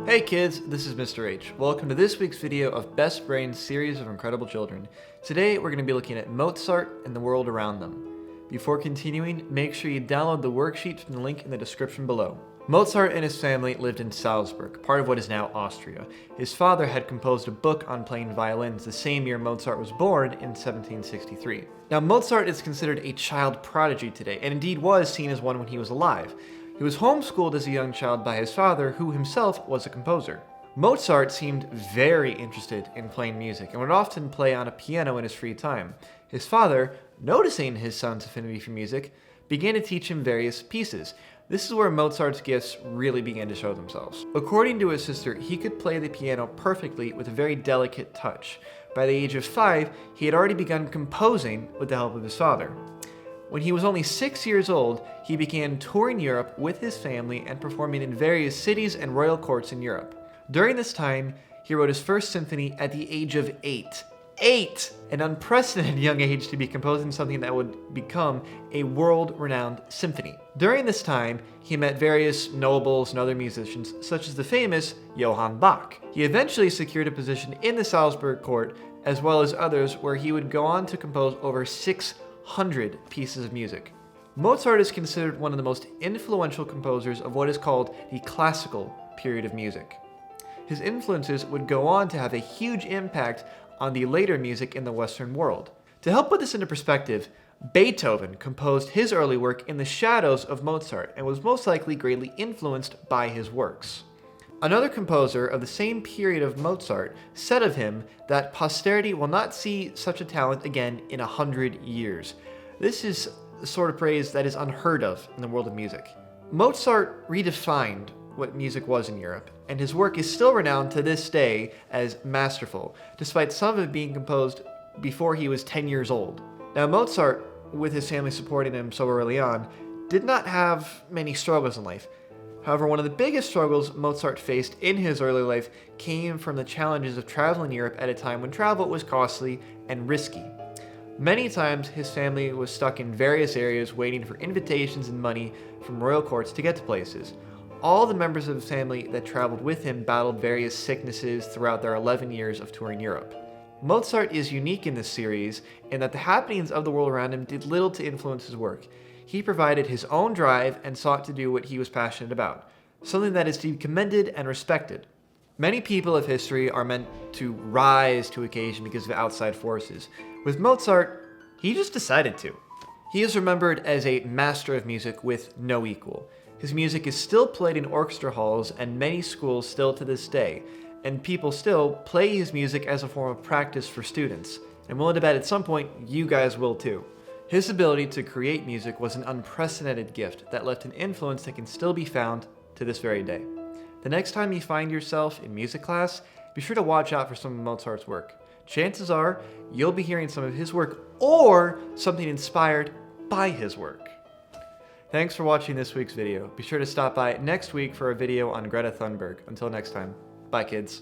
Hey kids, this is Mr. H. Welcome to this week's video of Best Brains series of incredible children. Today we're going to be looking at Mozart and the world around them. Before continuing, make sure you download the worksheet from the link in the description below. Mozart and his family lived in Salzburg, part of what is now Austria. His father had composed a book on playing violins the same year Mozart was born in 1763. Now Mozart is considered a child prodigy today, and indeed was seen as one when he was alive. He was homeschooled as a young child by his father, who himself was a composer. Mozart seemed very interested in playing music and would often play on a piano in his free time. His father, noticing his son's affinity for music, began to teach him various pieces. This is where Mozart's gifts really began to show themselves. According to his sister, he could play the piano perfectly with a very delicate touch. By the age of 5, he had already begun composing with the help of his father. When he was only 6 years old, he began touring Europe with his family and performing in various cities and royal courts in Europe. During this time, he wrote his first symphony at the age of 8. 8! An unprecedented young age to be composing something that would become a world-renowned symphony. During this time, he met various nobles and other musicians, such as the famous Johann Bach. He eventually secured a position in the Salzburg court, as well as others, where he would go on to compose over 600 pieces of music. Mozart is considered one of the most influential composers of what is called the classical period of music. His influences would go on to have a huge impact on the later music in the Western world. To help put this into perspective, Beethoven composed his early work in the shadows of Mozart and was most likely greatly influenced by his works. Another composer of the same period of Mozart said of him that posterity will not see such a talent again in 100 years. This is the sort of praise that is unheard of in the world of music. Mozart redefined what music was in Europe, and his work is still renowned to this day as masterful, despite some of it being composed before he was 10 years old. Now Mozart, with his family supporting him so early on, did not have many struggles in life. However, one of the biggest struggles Mozart faced in his early life came from the challenges of traveling Europe at a time when travel was costly and risky. Many times his family was stuck in various areas waiting for invitations and money from royal courts to get to places. All the members of his family that traveled with him battled various sicknesses throughout their 11 years of touring Europe. Mozart is unique in this series in that the happenings of the world around him did little to influence his work. He provided his own drive and sought to do what he was passionate about, something that is to be commended and respected. Many people of history are meant to rise to occasion because of outside forces. With Mozart, he just decided to. He is remembered as a master of music with no equal. His music is still played in orchestra halls and many schools still to this day, and people still play his music as a form of practice for students. I'm willing to bet at some point you guys will too. His ability to create music was an unprecedented gift that left an influence that can still be found to this very day. The next time you find yourself in music class, be sure to watch out for some of Mozart's work. Chances are you'll be hearing some of his work or something inspired by his work. Thanks for watching this week's video. Be sure to stop by next week for a video on Greta Thunberg. Until next time, bye kids.